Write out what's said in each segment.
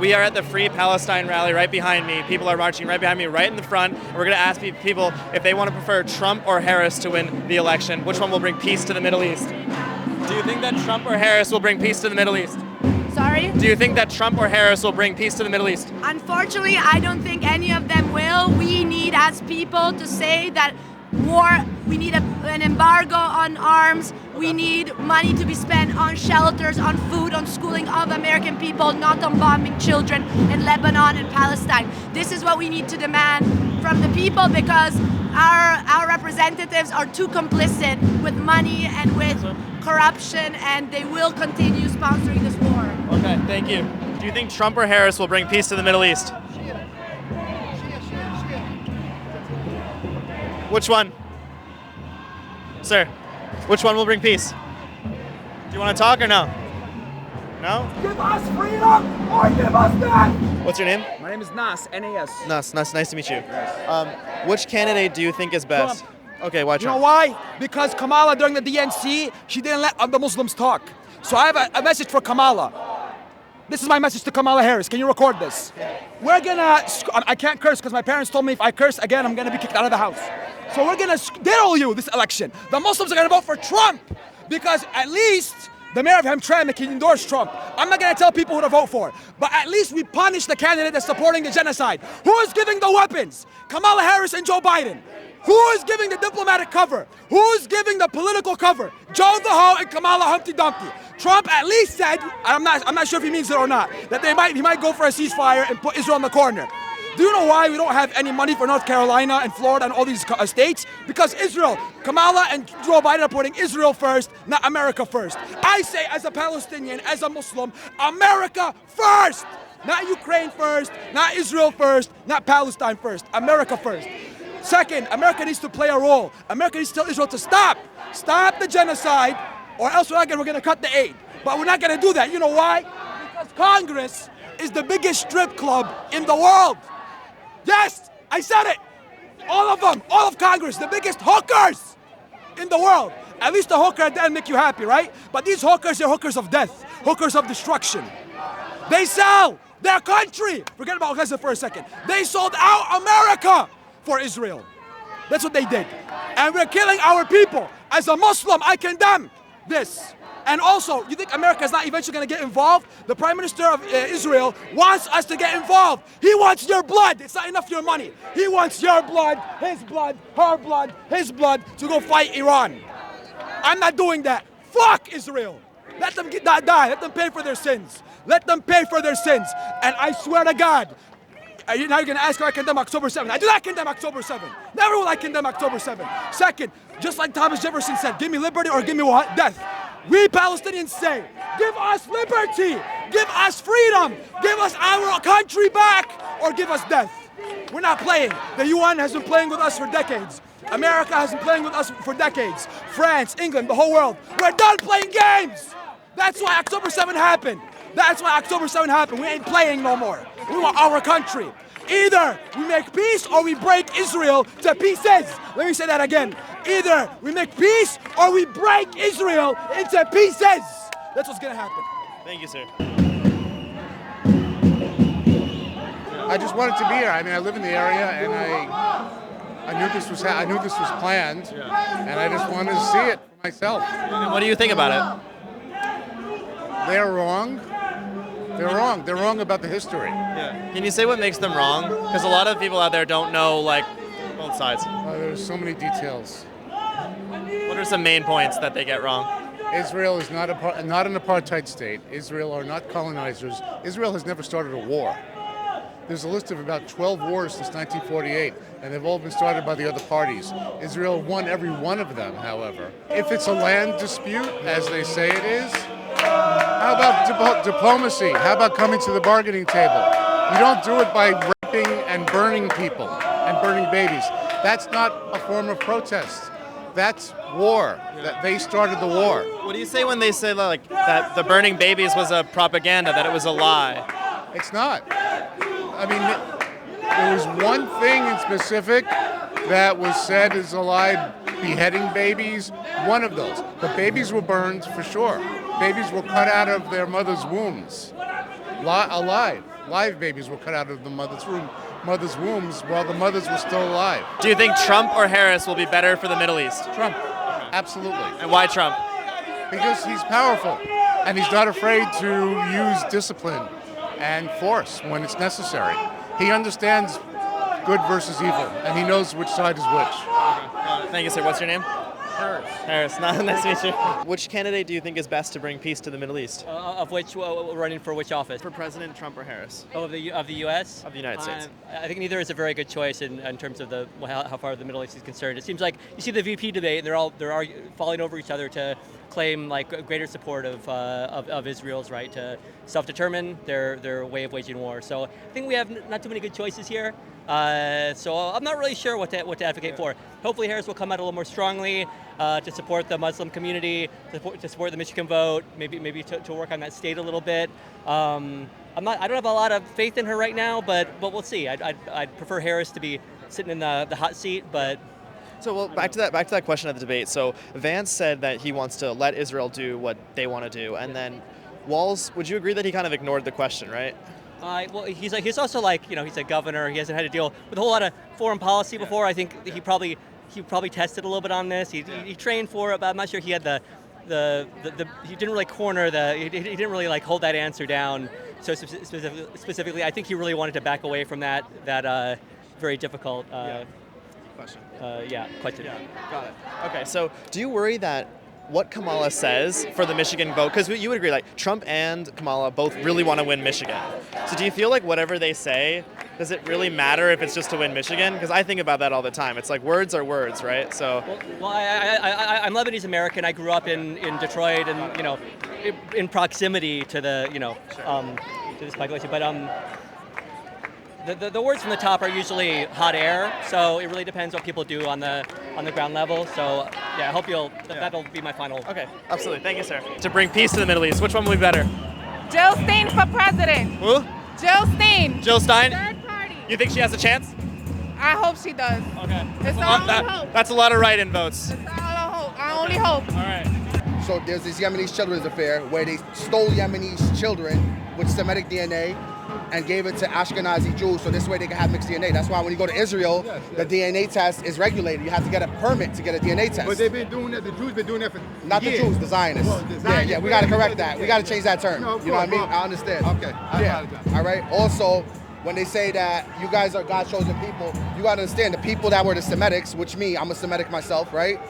We are at the Free Palestine rally right behind me. People are marching right behind me, right in the front. And we're going to ask people if they want to prefer Trump or Harris to win the election. Which one will bring peace to the Middle East? Do you think that Trump or Harris will bring peace to the Middle East? Sorry? Do you think that Trump or Harris will bring peace to the Middle East? Unfortunately, I don't think any of them will. We need, as people, to say that we need an embargo on arms. We need money to be spent on shelters, on food, on schooling of American people, not on bombing children in Lebanon and Palestine. This is what we need to demand from the people, because our representatives are too complicit with money and with corruption, and they will continue sponsoring this war. Okay, thank you. Do you think Trump or Harris will bring peace to the Middle East? Which one? Sir, which one will bring peace? Do you want to talk or no? No? Give us freedom or give us death! What's your name? My name is Nas, N-A-S. Nas, nice to meet you. Which candidate do you think is best? Trump. Okay, why You know Trump? why? Because Kamala during the DNC, she didn't let the Muslims talk. So I have a message for Kamala. This is my message to Kamala Harris. Can you record this? We're gonna, I can't curse because my parents told me if I curse again, I'm gonna be kicked out of the house. So we're gonna diddle you this election. The Muslims are gonna vote for Trump because at least the mayor of Hamtramck can endorse Trump. I'm not gonna tell people who to vote for, but at least we punish the candidate that's supporting the genocide. Who is giving the weapons? Kamala Harris and Joe Biden. Who is giving the diplomatic cover? Who is giving the political cover? Joe the Ho and Kamala Humpty Dumpty. Trump at least said, I'm not sure if he means it or not, that he might go for a ceasefire and put Israel in the corner. Do you know why we don't have any money for North Carolina and Florida and all these states? Because Israel, Kamala and Joe Biden are putting Israel first, not America first. I say as a Palestinian, as a Muslim, America first! Not Ukraine first, not Israel first, not Palestine first, America first. Second, America needs to play a role. America needs to tell Israel to stop the genocide, or else we're going to cut the aid. But we're not going to do that. You know why? Because Congress is the biggest strip club in the world. Yes, I said it. All of them, all of Congress, the biggest hookers in the world. At least the hooker at the end make you happy, right? But these hookers are hookers of death, hookers of destruction. They sell their country. Forget about Gaza for a second. They sold out America for Israel. That's what they did. And we're killing our people. As a Muslim, I condemn this. And also, you think America is not eventually going to get involved? The Prime Minister of Israel wants us to get involved. He wants your blood. It's not enough your money. He wants your blood, his blood, her blood, his blood to go fight Iran. I'm not doing that. Fuck Israel. Let them die. Let them pay for their sins. Let them pay for their sins. And I swear to God, now you're going to ask if I condemn October 7th. I do not condemn October 7th. Never will I condemn October 7th. Second, just like Thomas Jefferson said, give me liberty or give me what? Death. We Palestinians say, give us liberty, give us freedom, give us our country back, or give us death. We're not playing. The UN has been playing with us for decades. America has been playing with us for decades. France, England, the whole world. We're done playing games. That's why October 7th happened. That's why October 7th happened. We ain't playing no more. We want our country. Either we make peace or we break Israel to pieces. Let me say that again. Either we make peace or we break Israel into pieces. That's what's gonna happen. Thank you, sir. I just wanted to be here. I mean, I live in the area, and I knew this was planned, and I just wanted to see it for myself. And what do you think about it? They're wrong. They're wrong. They're wrong about the history. Yeah. Can you say what makes them wrong? Because a lot of people out there don't know, like, both sides. There's so many details. What are some main points that they get wrong? Israel is not an apartheid state. Israel are not colonizers. Israel has never started a war. There's a list of about 12 wars since 1948, and they've all been started by the other parties. Israel won every one of them, however. If it's a land dispute, as they say it is, how about diplomacy? How about coming to the bargaining table? You don't do it by raping and burning people and burning babies. That's not a form of protest. That's war. That they started the war. What do you say when they say like that the burning babies was a propaganda, that it was a lie? It's not. I mean, there was one thing in specific that was said is a lie, beheading babies, one of those. But babies were burned for sure. Babies were cut out of their mother's wombs, alive. live babies were cut out of the mother's wombs while the mothers were still alive. Do you think Trump or Harris will be better for the Middle East? Trump, absolutely. And why Trump? Because he's powerful, and he's not afraid to use discipline and force when it's necessary. He understands good versus evil, and he knows which side is which. Thank you, sir. What's your name? Harris. Harris. Nice to meet you. Which candidate do you think is best to bring peace to the Middle East? Of which, running for which office? For President Trump or Harris? Of the U.S.? Of the United States. I think neither is a very good choice in terms of how far the Middle East is concerned. It seems like you see the VP debate, they're all falling over each other to claim like greater support of Israel's right to self-determine their way of waging war. So I think we have not too many good choices here. So I'm not really sure what to advocate for. Hopefully Harris will come out a little more strongly to support the Muslim community, to support the Michigan vote, maybe to work on that state a little bit. I don't have a lot of faith in her right now, but we'll see. I'd prefer Harris to be sitting in the hot seat, but. So back to that question of the debate. So Vance said that he wants to let Israel do what they want to do, and then Walz, would you agree that he kind of ignored the question, right? Well, he's also like, he's a governor. He hasn't had to deal with a whole lot of foreign policy before. I think he probably tested a little bit on this. He trained for it, but I'm not sure he had he didn't really he didn't really like hold that answer down. So specifically, I think he really wanted to back away from that very difficult question. Question. Yeah, got it. Okay, so do you worry that what Kamala says for the Michigan vote, because you would agree, like Trump and Kamala both really want to win Michigan. So do you feel like whatever they say, does it really matter if it's just to win Michigan? Because I think about that all the time. It's like words are words, right? So. Well, I'm Lebanese American. I grew up in Detroit, and in proximity to the to this population. But the words from the top are usually hot air, so it really depends what people do on the ground level. So yeah, I hope that'll be my final. Okay, absolutely. Thank you, sir. To bring peace to the Middle East, which one will be better? Jill Stein for president. Who? Jill Stein. Jill Stein? Third party. You think she has a chance? I hope she does. Okay. It's all hope. That's a lot of write-in votes. It's all hope. I only hope. All right. So there's this Yemenis children's affair where they stole Yemenis children with Semitic DNA and gave it to Ashkenazi Jews, so this way they can have mixed DNA. That's why when you go to Israel, the DNA test is regulated. You have to get a permit to get a DNA test. But they've been doing that. The Jews been doing that for Not years. the Jews, the Zionists. Well, the Zionists. Yeah, we got to correct that. We got to change that term. No, of you know what I course. mean? I understand. Okay, I apologize. All right. Also, when they say that you guys are God's chosen people, you got to understand the people that were the Semitics, which me, I'm a Semitic myself, right?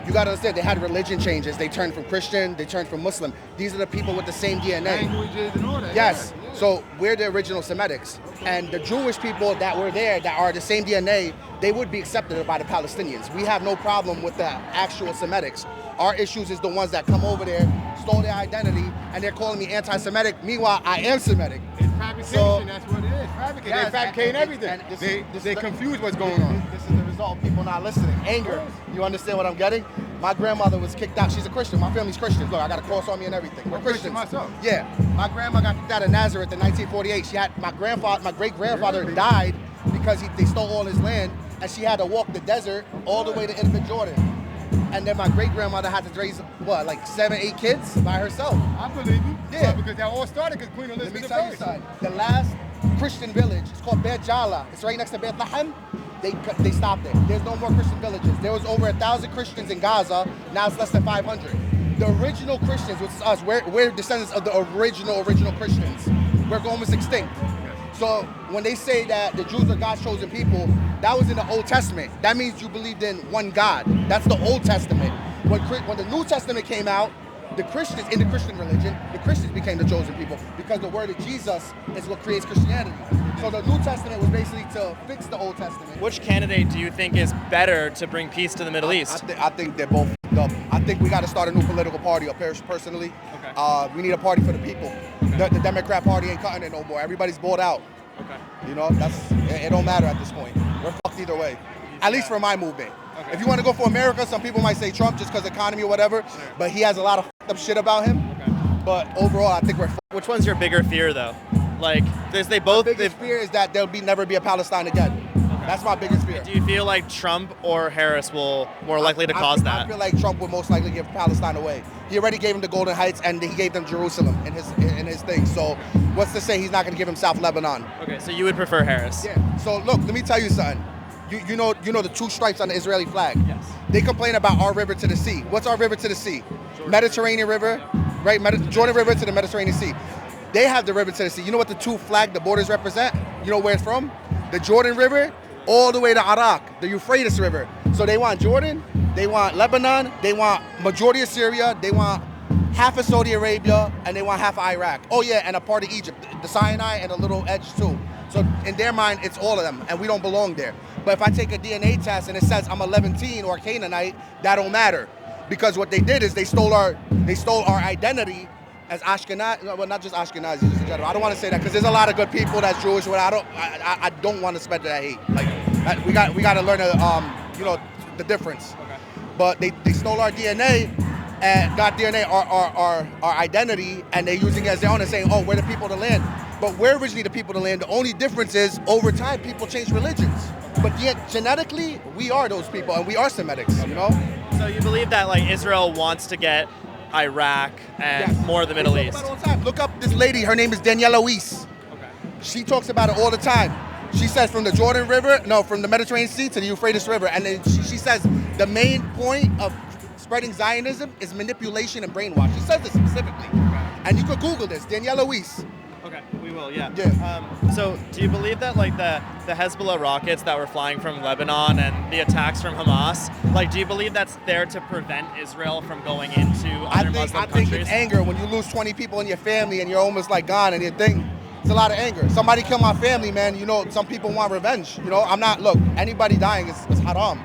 You got to understand they had religion changes. They turned from Christian, they turned from Muslim. These are the people with the same DNA. Languages and all that. Yes. Yeah. So we're the original Semitics. And the Jewish people that were there that are the same DNA, they would be accepted by the Palestinians. We have no problem with the actual Semitics. Our issues is the ones that come over there, stole their identity, and they're calling me anti-Semitic. Meanwhile, I am Semitic. It's fabrication, that's what it is. Fabricating. Yes, They fabricate and everything. They confuse what's going on. This is the result of people not listening. Anger. You understand what I'm getting? My grandmother was kicked out. She's a Christian. My family's Christians. Look, I got a cross on me and everything. We're I'm Christian Christians. myself. Yeah. My grandma got kicked out of Nazareth in 1948. She had my great-grandfather died because they stole all his land, and she had to walk the desert all the way to Infant Jordan. And then my great-grandmother had to raise, like 7, 8 kids by herself. I believe you. Yeah. Because that all started because Queen Let me Elizabeth tell you I. something. The last Christian village, it's called Beit Jala. It's right next to Beit Lahem. They stopped it. There's no more Christian villages. There was over 1,000 Christians in Gaza. Now it's less than 500. The original Christians, which is us, we're descendants of the original Christians. We're almost extinct. So when they say that the Jews are God's chosen people, that was in the Old Testament. That means you believed in one God. That's the Old Testament. When the New Testament came out, the Christians, in the Christian religion, the Christians became the chosen people because the word of Jesus is what creates Christianity. So the New Testament was basically to fix the Old Testament. Which candidate do you think is better to bring peace to the Middle East? I think they're both up. I think we got to start a new political party up here, personally. Okay. We need a party for the people. Okay. The Democrat Party ain't cutting it no more. Everybody's bought out. Okay. You know, it don't matter at this point. We're fucked either way. At least for my movement. Okay. If you want to go for America, some people might say Trump just because economy or whatever, but he has a lot of fucked up shit about him. Okay. But overall, I think we're fucked. Which one's your bigger fear, though? Like, they both. The biggest fear is that there'll never be a Palestine again. Okay. That's my biggest fear. Do you feel like Trump or Harris will more likely to cause that? I feel like Trump will most likely give Palestine away. He already gave him the Golden Heights, and he gave them Jerusalem in his thing. So what's to say he's not going to give him South Lebanon? Okay, so you would prefer Harris? Yeah. So look, let me tell you something. You know the two stripes on the Israeli flag? Yes. They complain about our river to the sea. What's our river to the sea? Mediterranean River, right? Jordan River to the Mediterranean Sea. They have the river to the sea. You know what the two flag, the borders represent? You know where it's from? The Jordan River all the way to Iraq, the Euphrates River. So they want Jordan, they want Lebanon, they want majority of Syria, they want half of Saudi Arabia, and they want half of Iraq. Oh yeah, and a part of Egypt, the Sinai and a little edge too. So in their mind, it's all of them, and we don't belong there. But if I take a DNA test and it says I'm a Levantine or a Canaanite, that don't matter. Because what they did is they stole our identity as Ashkenazi. Well, not just Ashkenazi, just in general. I don't want to say that because there's a lot of good people that's Jewish. But I don't want to spread that hate. Like we got to learn the difference. Okay. But they stole our DNA and not DNA, our identity, and they're using it as their own and saying, oh, we're the people of the land. But we're originally the people of the land. The only difference is over time people change religions. But yet genetically we are those people, and we are Semitics. You know. So you believe that like Israel wants to get Iraq and more of the Middle East? All the time. Look up this lady. Her name is Daniela Weiss. Okay. She talks about it all the time. She says from the Mediterranean Sea to the Euphrates River, and then she says the main point of spreading Zionism is manipulation and brainwash. She says this specifically, and you could Google this. Daniela Weiss. Okay, we will. Yeah. Yeah. So do you believe that like the Hezbollah rockets that were flying from Lebanon and the attacks from Hamas, like do you believe that's there to prevent Israel from going into other Muslim I think countries? it's anger when you lose 20 people in your family and you're almost like gone, and you think it's a lot of anger. Somebody killed my family, man. You know, some people want revenge. You know, look, anybody dying is haram.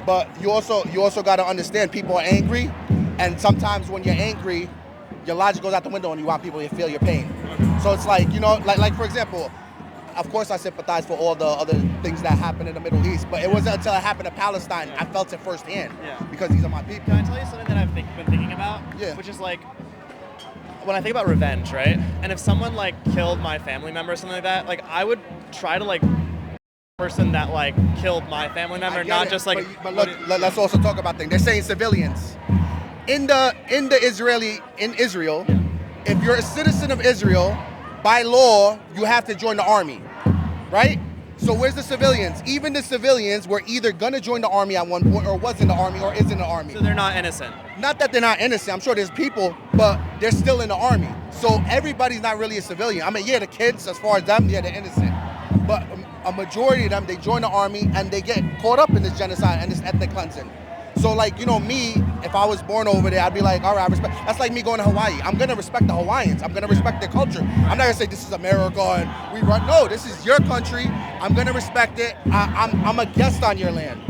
But you also got to understand people are angry, and sometimes when you're angry, your logic goes out the window and you want people to feel your pain. So it's like, you know, like for example, of course I sympathize for all the other things that happen in the Middle East, but it wasn't until it happened to Palestine I felt it firsthand because these are my people. Can I tell you something that I've been thinking about? Yeah. Which is like, when I think about revenge, right? And if someone like killed my family member or something like that, like I would try to like person that like killed my family member, not just like. But look, let's also talk about things. They're saying civilians. In Israel, if you're a citizen of Israel, by law, you have to join the army, right? So where's the civilians? Even the civilians were either gonna join the army at one point, or was in the army, or is in the army. So they're not innocent. Not that they're not innocent. I'm sure there's people, but they're still in the army. So everybody's not really a civilian. I mean, yeah, the kids, as far as them, yeah, they're innocent. But a majority of them, they join the army and they get caught up in this genocide and this ethnic cleansing. So like, you know, me, if I was born over there, I'd be like, all right, I respect. That's like me going to Hawaii. I'm gonna respect the Hawaiians. I'm gonna respect their culture. I'm not gonna say this is America and we run. No, this is your country. I'm gonna respect it. I'm a guest on your land.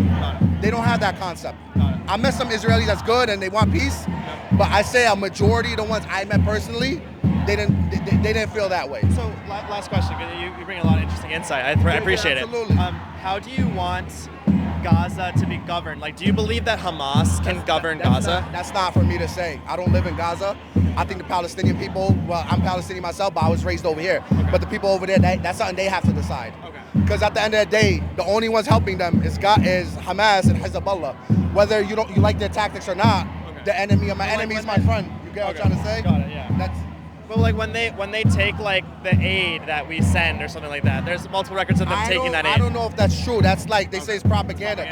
They don't have that concept. I met some Israelis that's good and they want peace, but I say a majority of the ones I met personally, they didn't feel that way. So last question, because you bring a lot of interesting insight. I appreciate absolutely. it. How do you want Gaza to be governed? Like, do you believe that Hamas can govern Gaza? That's not for me to say. I don't live in Gaza. I think the Palestinian people, well, I'm Palestinian myself, but I was raised over here. Okay. But the people over there, that's something they have to decide. Because at the end of the day, the only ones helping them is Hamas and Hezbollah. Whether you like their tactics or not, the enemy of my enemy is my friend. You get what I'm trying to say? Got it, yeah. But like when they take like the aid that we send or something like that, there's multiple records of them taking that aid. I don't know if that's true. That's like they say it's propaganda.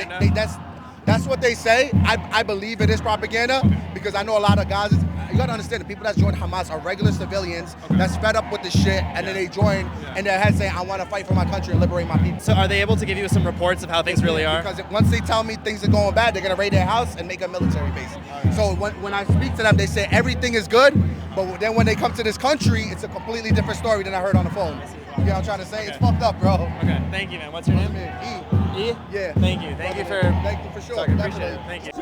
That's what they say. I believe it is propaganda because I know a lot of Gazans. You gotta understand the people that join Hamas are regular civilians that's fed up with the shit, and then they join and their head saying, "I want to fight for my country and liberate my people." So are they able to give you some reports of how things really are? Because once they tell me things are going bad, they're gonna raid their house and make a military base. So when I speak to them, they say everything is good, but then when they come to this country, it's a completely different story than I heard on the phone. You know what I'm trying to say? Okay. It's fucked up, bro. Okay, thank you, man. What's your name? E? Yeah. Thank you for sure. Talking. Appreciate it. Thank you.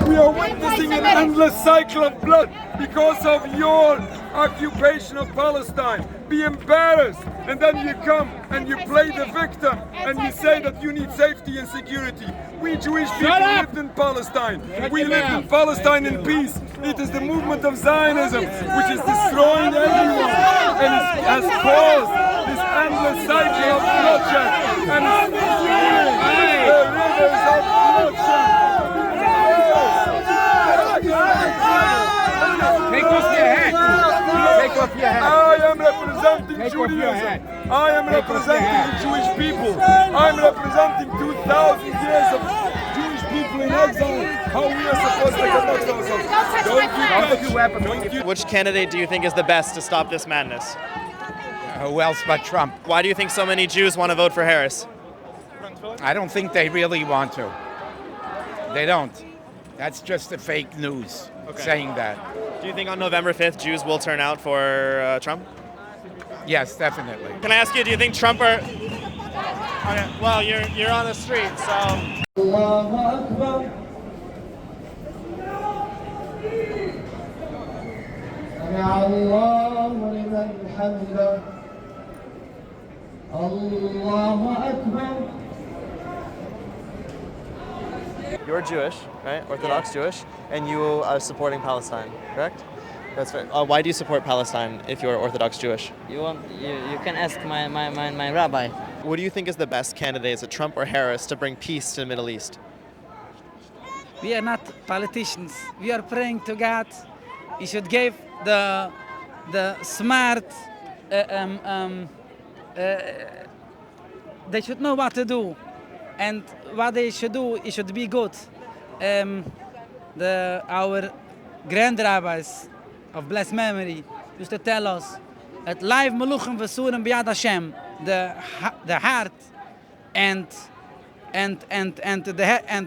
We are witnessing an endless cycle of blood because of your occupation of Palestine. Be embarrassed, and then you come and you play the victim and you say that you need safety and security. We Jewish people lived in Palestine. We lived in Palestine in peace. It is the movement of Zionism which is destroying everyone and has caused this endless cycle of bloodshed. And Judaism. I am representing the Jewish people. I'm representing 2,000 years of Jewish people in exile. How we are supposed to conduct ourselves. Don't you Which candidate do you think is the best to stop this madness? Who else but Trump? Why do you think so many Jews want to vote for Harris? I don't think they really want to. They don't. That's just the fake news saying that. Do you think on November 5th Jews will turn out for Trump? Yes, definitely. Can I ask you, do you think Trump or... Okay, well, you're on the street, so... سمع الله لمن حمده الله أكبر. You're Jewish, right? Orthodox Jewish, and you are supporting Palestine, correct? That's fair. Why do you support Palestine if you're Orthodox Jewish? You can ask my rabbi. What do you think is the best candidate? Is it Trump or Harris to bring peace to the Middle East? We are not politicians. We are praying to God. He should give the smart. They should know what to do, and what they should do, it should be good. Our grand rabbis of blessed memory used to tell us that live meluchim v'surim b'yad Hashem, the heart and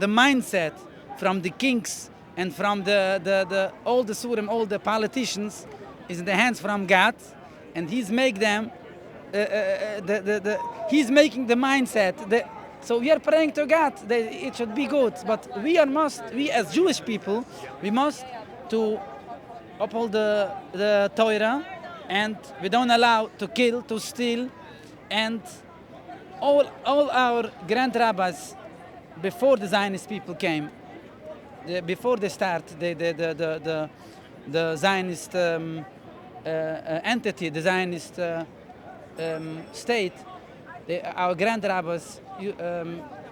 the mindset from the kings and from all the surim, all the politicians, is in the hands from God, and He's make them. He's making the mindset. So we are praying to God that it should be good, but we as Jewish people, we must to uphold the Torah, and we don't allow to kill, to steal, and all our grand rabbis before the Zionist people came, before they start the Zionist entity, the Zionist state, our grand rabbis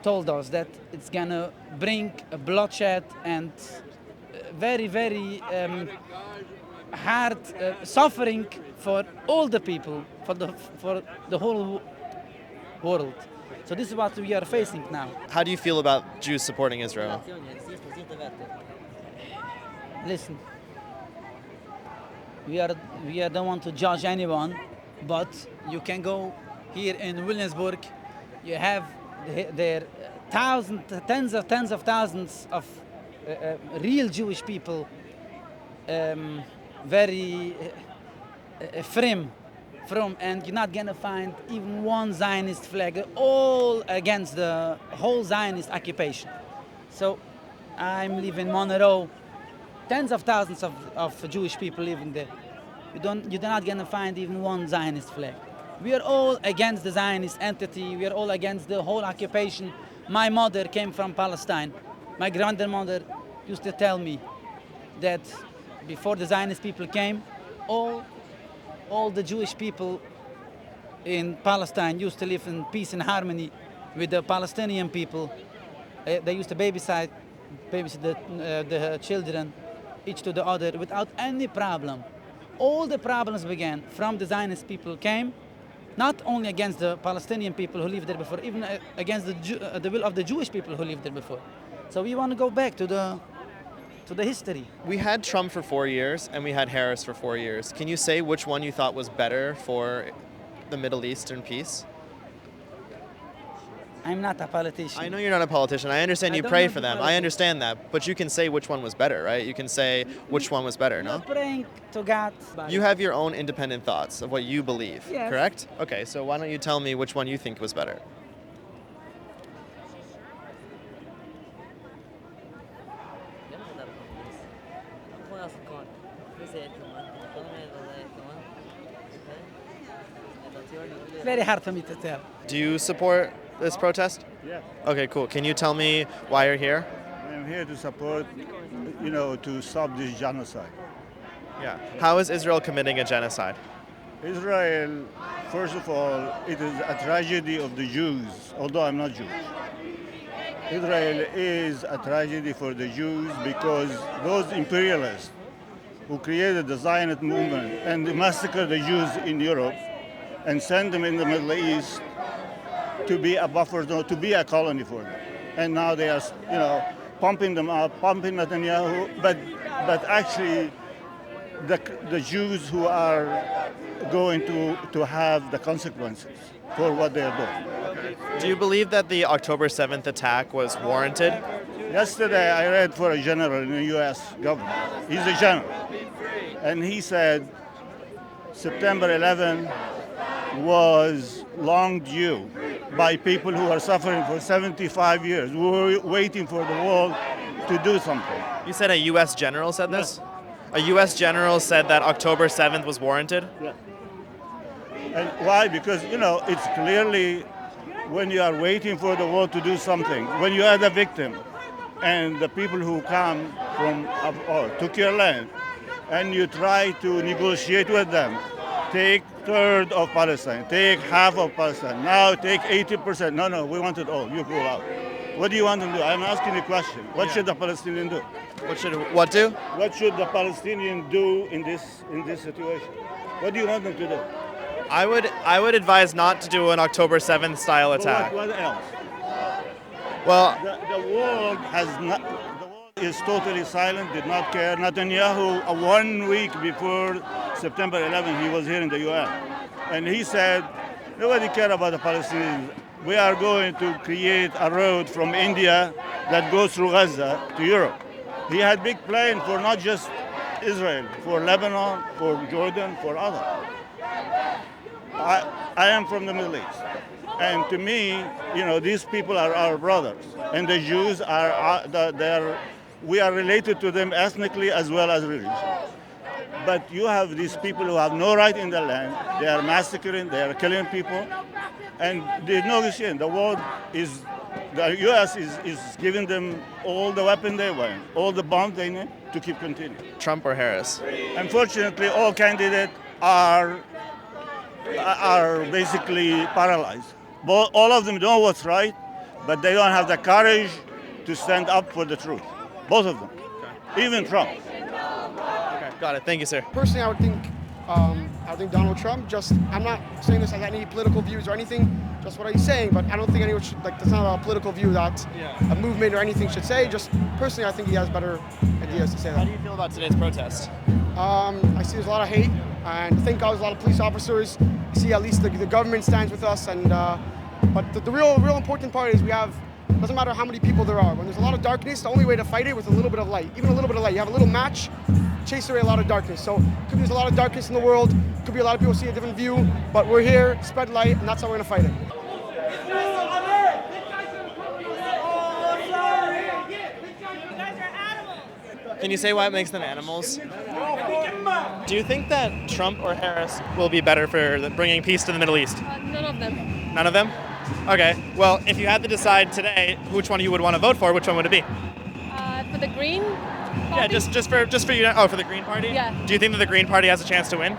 told us that it's gonna bring a bloodshed and very, very hard suffering for all the people, for the whole world. So this is what we are facing now. How do you feel about Jews supporting Israel? Listen, we don't want to judge anyone, but you can go here in Williamsburg. You have there tens of thousands of real Jewish people, very from, and you're not gonna find even one Zionist flag, all against the whole Zionist occupation. So I'm living in Monroe, tens of thousands of Jewish people living there. You're not gonna find even one Zionist flag. We are all against the Zionist entity. We are all against the whole occupation. My mother came from Palestine. My grandmother used to tell me that before the Zionist people came, all the Jewish people in Palestine used to live in peace and harmony with the Palestinian people. They used to babysit the children, each to the other, without any problem. All the problems began from the Zionist people came, not only against the Palestinian people who lived there before, even against the will of the Jewish people who lived there before. So we want to go back to the history. We had Trump for 4 years and we had Harris for 4 years. Can you say which one you thought was better for the Middle Eastern peace? I'm not a politician. I know you're not a politician. I understand you pray for them. I understand that. But you can say which one was better, right? You can say which one was better, no? I'm praying to God. You have your own independent thoughts of what you believe, yes. Correct? Okay, so why don't you tell me which one you think was better? Very hard for me to tell. Do you support this protest? Yeah. Okay, cool. Can you tell me why you're here? I'm here to support, to stop this genocide. Yeah. How is Israel committing a genocide? Israel, first of all, it is a tragedy of the Jews, although I'm not Jewish. Israel is a tragedy for the Jews because those imperialists who created the Zionist movement and massacred the Jews in Europe and send them in the Middle East to be a buffer zone, to be a colony for them. And now they are, pumping them up, pumping Netanyahu, but actually the Jews who are going to have the consequences for what they are doing. Do you believe that the October 7th attack was warranted? Yesterday I read for a general in the U.S. government. He's a general. And he said September 11 was long due by people who are suffering for 75 years. We were waiting for the world to do something. You said a U.S. general said this? A U.S. general said that October 7th was warranted? Yeah. And why? Because, it's clearly when you are waiting for the world to do something, when you are the victim and the people who come from took your land and you try to negotiate with them, take third of Palestine, take half of Palestine, now take 80%. No, we want it all. You pull out. What do you want them to do? I'm asking you a question. What should the Palestinian do? What do? What should the Palestinian do in this situation? What do you want them to do? I would advise not to do an October 7th style attack. What else? Well, the world has not. The world is totally silent. Did not care. Netanyahu, 1 week before September 11, he was here in the UN, and he said, "Nobody cares about the Palestinians. We are going to create a road from India that goes through Gaza to Europe." He had big plans for not just Israel, for Lebanon, for Jordan, for others. I am from the Middle East, and to me, these people are our brothers, and the Jews we are related to them ethnically as well as religiously. But you have these people who have no right in the land. They are massacring, they are killing people, and there's no negotiation. The U.S. is giving them all the weapons they want, all the bombs they need to keep continuing. Trump or Harris? Unfortunately, all candidates are basically paralyzed. All of them know what's right, but they don't have the courage to stand up for the truth. Both of them, even Trump. Okay, got it. Thank you, sir. Personally, I would think Donald Trump. I'm not saying this as any political views or anything, just what he's saying, but I don't think anyone should, that's not a political view that a movement or anything should say. Just personally, I think he has better ideas to say that. How do you feel about today's protest? I see there's a lot of hate, and thank God there's a lot of police officers. I see at least the government stands with us, and but the real important part is doesn't matter how many people there are. When there's a lot of darkness, the only way to fight it with a little bit of light. Even a little bit of light. You have a little match, chase away a lot of darkness. So could be there's a lot of darkness in the world. Could be a lot of people see a different view, but we're here, spread light, and that's how we're gonna fight it. Can you say why it makes them animals? Do you think that Trump or Harris will be better for bringing peace to the Middle East? None of them. None of them? Okay. Well, if you had to decide today which one you would want to vote for, which one would it be? For the Green Party? Yeah, just for you. Oh, for the Green Party? Yeah. Do you think that the Green Party has a chance to win?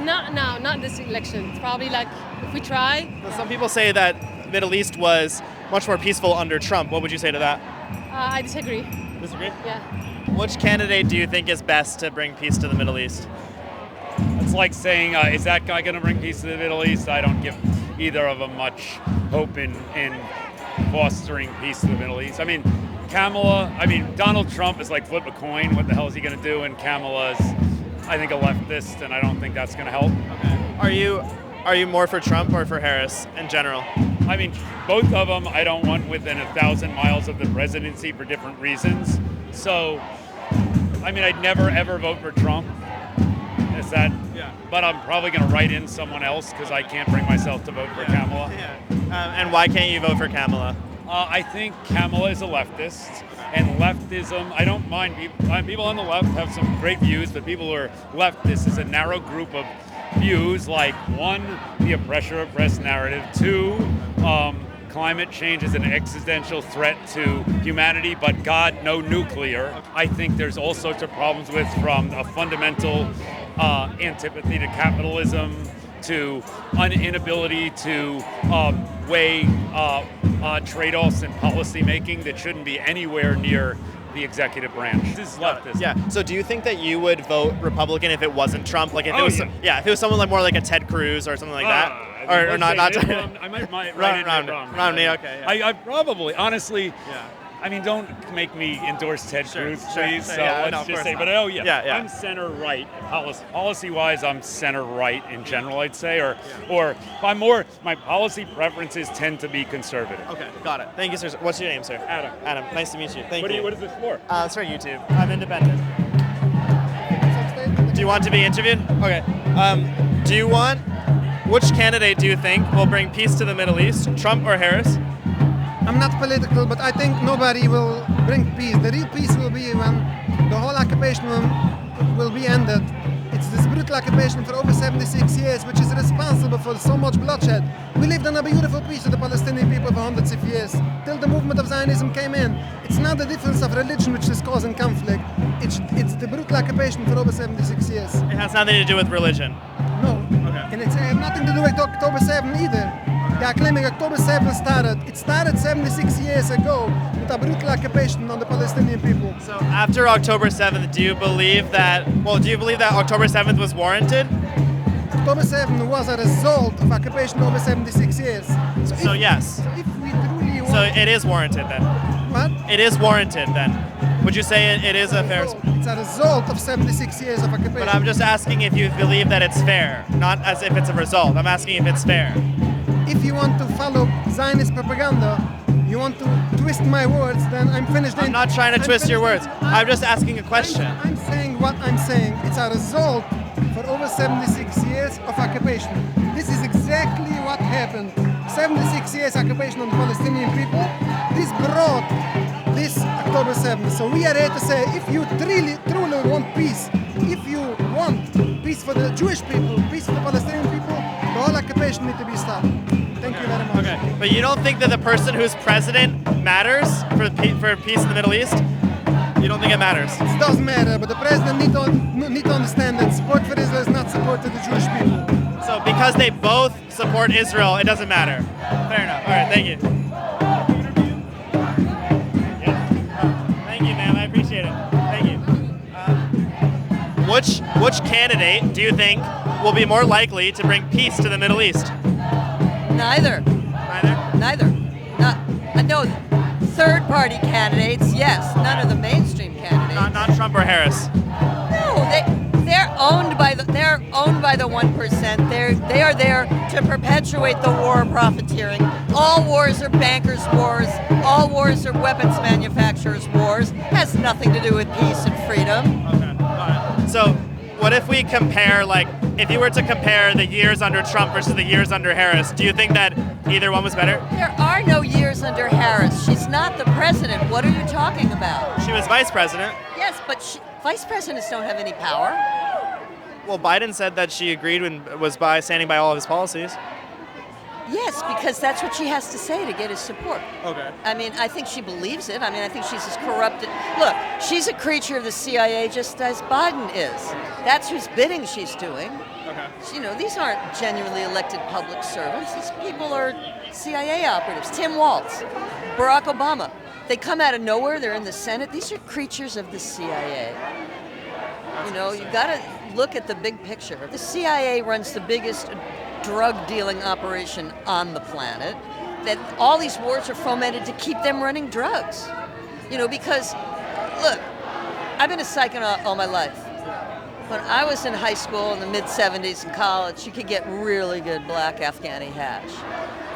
Not now, not this election. It's probably like if we try. Well, some people say that Middle East was much more peaceful under Trump. What would you say to that? I disagree. Disagree? Yeah. Which candidate do you think is best to bring peace to the Middle East? It's like saying, is that guy going to bring peace to the Middle East? I don't give either of them much hope in fostering peace to the Middle East. Donald Trump is like flip a coin. What the hell is he going to do? And Kamala's, I think, a leftist, and I don't think that's going to help. Okay. Are you more for Trump or for Harris in general? Both of them I don't want within 1,000 miles of the presidency for different reasons. So, I'd never ever vote for Trump. Is that? Yeah. But I'm probably going to write in someone else because I can't bring myself to vote for Kamala. Yeah. And why can't you vote for Kamala? I think Kamala is a leftist, and leftism, I don't mind. People on the left have some great views, but people who are leftists is a narrow group of views, like one, the oppressor-oppressed narrative, two, climate change is an existential threat to humanity, but God, no nuclear. I think there's all sorts of problems from a fundamental antipathy to capitalism, to an inability to weigh trade-offs in policy making that shouldn't be anywhere near the executive branch. This is leftist. Yeah. So do you think that you would vote Republican if it wasn't Trump? Like if it was, if it was someone like more like a Ted Cruz or something like that, or not? I might write it wrong. Romney. Okay. Yeah. I probably, honestly. Yeah. I mean, don't make me endorse Ted Cruz, please. So let's just say, but I'm center right. Policy-wise, I'm center right in general, I'd say, or I'm more. My policy preferences tend to be conservative. Okay, got it. Thank you, sir. What's your name, sir? Adam. Adam, nice to meet you. Thank you. What is this for? It's for YouTube. I'm independent. Do you want to be interviewed? Okay. Which candidate do you think will bring peace to the Middle East, Trump or Harris? I'm not political, but I think nobody will bring peace. The real peace will be when the whole occupation will be ended. It's this brutal occupation for over 76 years which is responsible for so much bloodshed. We lived in a beautiful peace with the Palestinian people for hundreds of years, till the movement of Zionism came in. It's not the difference of religion which is causing conflict. It's the brutal occupation for over 76 years. It has nothing to do with religion. No. Okay. And it has nothing to do with October 7 either. They are claiming October 7 started. It started 76 years ago with a brutal occupation on the Palestinian people. So after October 7th, do you believe that October 7th was warranted? October 7 was a result of occupation over 76 years. So yes. So if we truly want... So it is warranted then? What? It is warranted then? Would you say it is a fair... It's a result of 76 years of occupation. But I'm just asking if you believe that it's fair, not as if it's a result. I'm asking if it's fair. If you want to follow Zionist propaganda, you want to twist my words, then I'm finished. I'm not trying to twist your words. I'm just asking a question. I'm saying what I'm saying. It's a result for over 76 years of occupation. This is exactly what happened. 76 years occupation on the Palestinian people. This brought this October 7th. So we are here to say, if you truly want peace, if you want peace for the Jewish people, peace for the Palestinian people, the whole occupation needs to be stopped. Thank you very much. Okay, but you don't think that the person who's president matters for peace in the Middle East? You don't think it matters? It does matter, but the president need to understand that support for Israel is not support to the Jewish people. So because they both support Israel, it doesn't matter. Fair enough. All right, thank you. Thank you, ma'am. I appreciate it. Thank you. Which candidate do you think will be more likely to bring peace to the Middle East? Neither. No, third-party candidates, yes. None of the mainstream candidates. Not Trump or Harris. No, they're owned by the 1%. They are there to perpetuate the war of profiteering. All wars are bankers' wars. All wars are weapons manufacturers' wars. Has nothing to do with peace and freedom. Okay. All right. So, what if we compare, if you were to compare the years under Trump versus the years under Harris, do you think that either one was better? There are no years under Harris. She's not the president. What are you talking about? She was vice president. Yes, but vice presidents don't have any power. Well, Biden said that she agreed was by standing by all of his policies. Yes, because that's what she has to say to get his support. Okay. I mean, I think she believes it. I mean, I think she's as corrupted. Look, she's a creature of the CIA just as Biden is. That's whose bidding she's doing. Okay. These aren't genuinely elected public servants. These people are CIA operatives. Tim Walz, Barack Obama. They come out of nowhere. They're in the Senate. These are creatures of the CIA. You've got to look at the big picture. The CIA runs the biggest drug dealing operation on the planet, that all these wars are fomented to keep them running drugs. Because, look, I've been a psychonaut all my life. When I was in high school in the mid-'70s and college, you could get really good black Afghani hash.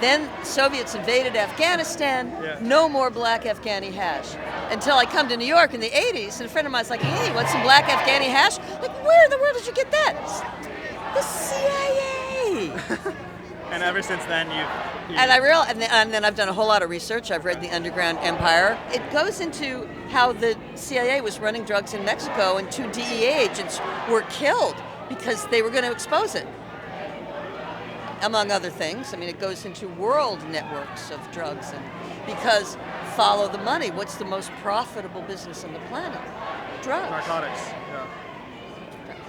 Then Soviets invaded Afghanistan, no more black Afghani hash. Until I come to New York in the 80s, and a friend of mine's like, hey, you want some black Afghani hash? Like, where in the world did you get that? The CIA. And ever since then, and then I've done a whole lot of research. I've read The Underground Empire. It goes into how the CIA was running drugs in Mexico, and 2 DEA agents were killed because they were going to expose it, among other things. I mean, it goes into world networks of drugs, and because follow the money. What's the most profitable business on the planet? Drugs. Narcotics. Yeah.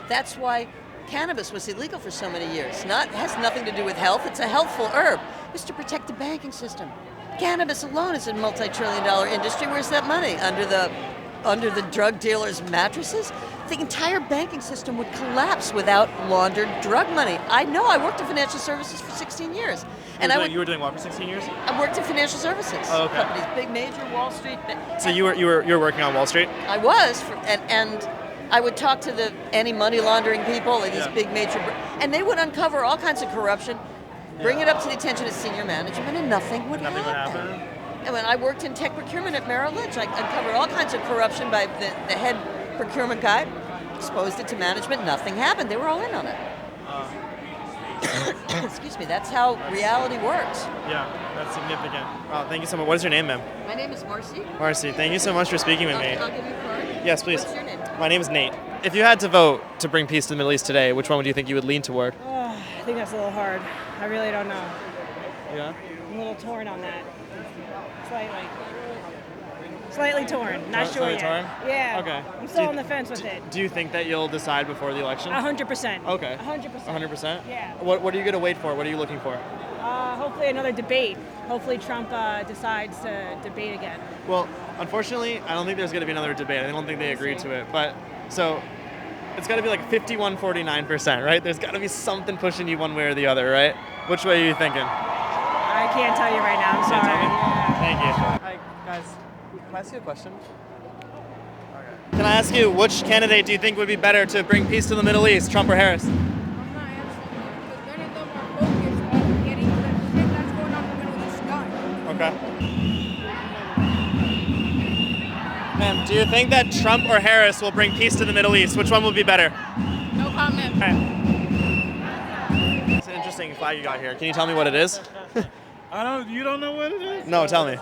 That's why cannabis was illegal for so many years. It has nothing to do with health. It's a healthful herb. It's to protect the banking system. Cannabis alone is a multi-trillion-dollar industry. Where's that money? Under the under the drug dealers' mattresses, the entire banking system would collapse without laundered drug money. I know. I worked in financial services for 16 years. You were doing what for 16 years? I worked in financial services companies, big major Wall Street. So you were working on Wall Street? I was, and I would talk to the anti-money laundering people at these big major, and they would uncover all kinds of corruption, bring it up to the attention of senior management, and nothing would happen. And when I worked in tech procurement at Merrill Lynch, I uncovered all kinds of corruption by the head procurement guy, exposed it to management, nothing happened. They were all in on it. Excuse me, that's how reality works. Yeah, that's significant. Wow, thank you so much. What is your name, ma'am? My name is Marcy. Marcy, thank you so much for speaking with me. I'll give you a card. Yes, please. What's your name? My name is Nate. If you had to vote to bring peace to the Middle East today, which one would you think you would lean toward? I think that's a little hard. I really don't know. Yeah? I'm a little torn on that. Slightly torn. Not sure yet. Torn? Yeah. Okay. I'm still on the fence with it. Do you think that you'll decide before the election? 100%. Okay. 100%. 100%? Yeah. What are you going to wait for? What are you looking for? Hopefully another debate. Hopefully Trump decides to debate again. Well, unfortunately, I don't think there's going to be another debate. I don't think they agreed to it. But so it's got to be like 51-49%, right? There's got to be something pushing you one way or the other, right? Which way are you thinking? I can't tell you right now. I'm sorry. Yeah. Thank you. Hi, guys. Can I ask you a question? Can I ask you, which candidate do you think would be better to bring peace to the Middle East, Trump or Harris? I'm not answering that because none of them are focused on getting the shit that's going on in the Middle East done. Okay. Ma'am, do you think that Trump or Harris will bring peace to the Middle East? Which one will be better? No comment. It's an interesting flag you got here. Can you tell me what it is? You don't know what it is? No, tell me.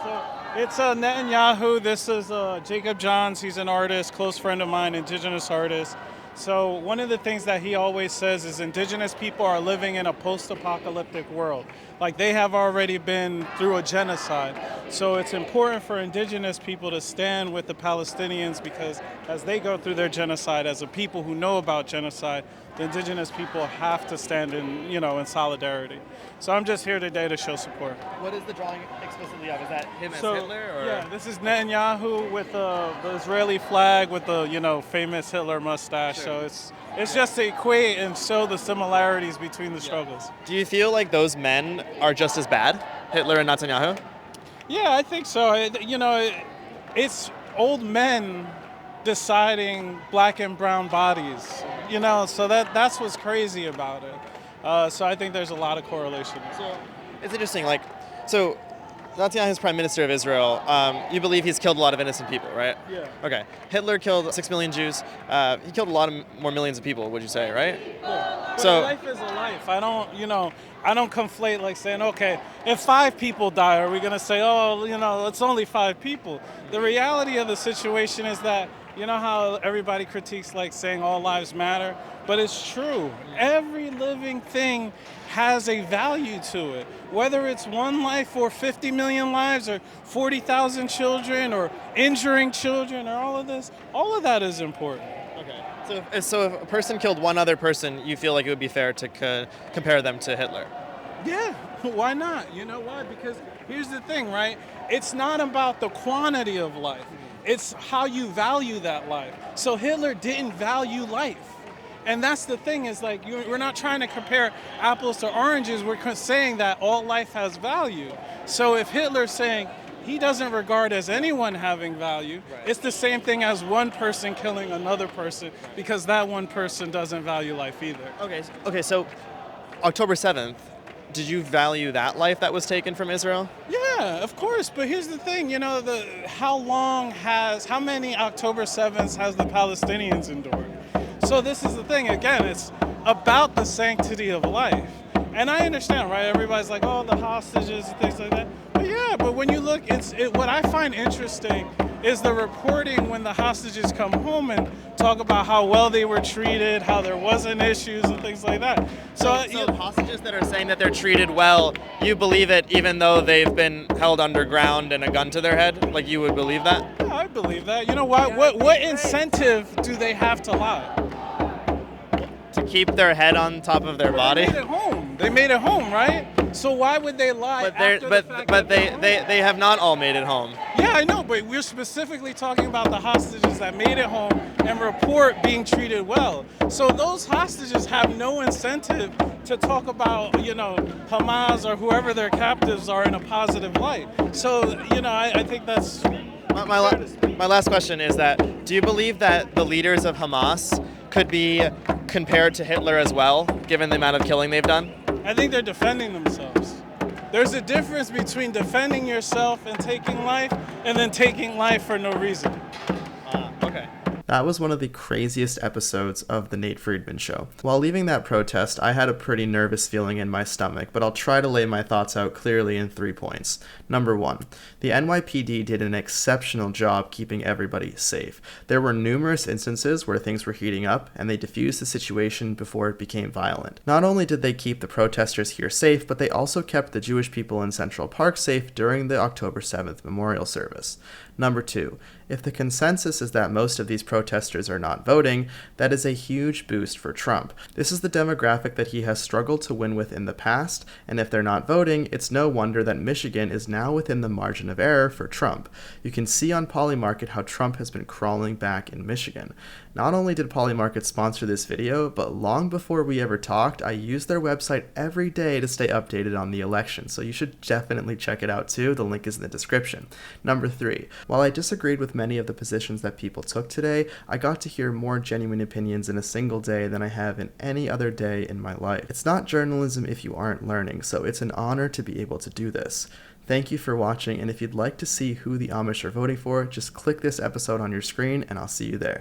It's Netanyahu. This is Jacob Johns. He's an artist, close friend of mine, indigenous artist. So one of the things that he always says is indigenous people are living in a post-apocalyptic world. Like they have already been through a genocide. So it's important for indigenous people to stand with the Palestinians because as they go through their genocide, as a people who know about genocide, the indigenous people have to stand in solidarity. So I'm just here today to show support. What is the drawing explicitly of? Is that him as Hitler? Or? Yeah, this is Netanyahu with the Israeli flag with the famous Hitler mustache. Sure. So it's just to equate and show the similarities between the struggles. Do you feel like those men are just as bad, Hitler and Netanyahu? Yeah, I think so. It's old men deciding black and brown bodies. So that's what's crazy about it. So I think there's a lot of correlation. So it's interesting. So Netanyahu is Prime Minister of Israel. You believe he's killed a lot of innocent people, right? Yeah. Okay. Hitler killed 6 million Jews. He killed a lot more millions of people, would you say, right? Yeah. So a life is a life. I don't conflate like saying, okay, if 5 people die, are we going to say, it's only 5 people? The reality of the situation is that, how everybody critiques like saying all lives matter, but it's true. Every living thing has a value to it. Whether it's one life or 50 million lives or 40,000 children or injuring children or all of that is important. Okay. So if a person killed one other person, you feel like it would be fair to compare them to Hitler? Yeah, why not? You know why? Because here's the thing, right? It's not about the quantity of life. It's how you value that life. So Hitler didn't value life. And that's the thing is we're not trying to compare apples to oranges. We're saying that all life has value. So if Hitler's saying he doesn't regard as anyone having value, it's the same thing as one person killing another person because that one person doesn't value life either. Okay, so October 7th, did you value that life that was taken from Israel? Yeah, of course. But here's the thing, how many October 7th has the Palestinians endured? So this is the thing, again, it's about the sanctity of life. And I understand, right? Everybody's like, the hostages and things like that. But yeah, but when you look, what I find interesting is the reporting when the hostages come home and talk about how well they were treated, how there wasn't issues and things like that. So hostages that are saying that they're treated well, you believe it even though they've been held underground and a gun to their head? Like you would believe that? Yeah, I believe that. You know what? What incentive do they have to lie? To to keep their head on top of their body. They made it home. They made it home, right? So why would they lie after the fact? But they have not all made it home. Yeah, I know, but we're specifically talking about the hostages that made it home and report being treated well. So those hostages have no incentive to talk about, Hamas or whoever their captives are in a positive light. So, I think that's... My last question is that, do you believe that the leaders of Hamas could be compared to Hitler as well, given the amount of killing they've done? I think they're defending themselves. There's a difference between defending yourself and taking life, and then taking life for no reason. Okay. That was one of the craziest episodes of The Nate Friedman Show. While leaving that protest, I had a pretty nervous feeling in my stomach, but I'll try to lay my thoughts out clearly in 3 points. Number 1, the NYPD did an exceptional job keeping everybody safe. There were numerous instances where things were heating up, and they diffused the situation before it became violent. Not only did they keep the protesters here safe, but they also kept the Jewish people in Central Park safe during the October 7th memorial service. Number 2, if the consensus is that most of these protesters are not voting, that is a huge boost for Trump. This is the demographic that he has struggled to win with in the past, and if they're not voting, it's no wonder that Michigan is now within the margin of error for Trump. You can see on Polymarket how Trump has been crawling back in Michigan. Not only did Polymarket sponsor this video, but long before we ever talked, I used their website every day to stay updated on the election, so you should definitely check it out too. The link is in the description. Number 3, while I disagreed with many of the positions that people took today, I got to hear more genuine opinions in a single day than I have in any other day in my life. It's not journalism if you aren't learning, so it's an honor to be able to do this. Thank you for watching, and if you'd like to see who the Amish are voting for, just click this episode on your screen and I'll see you there.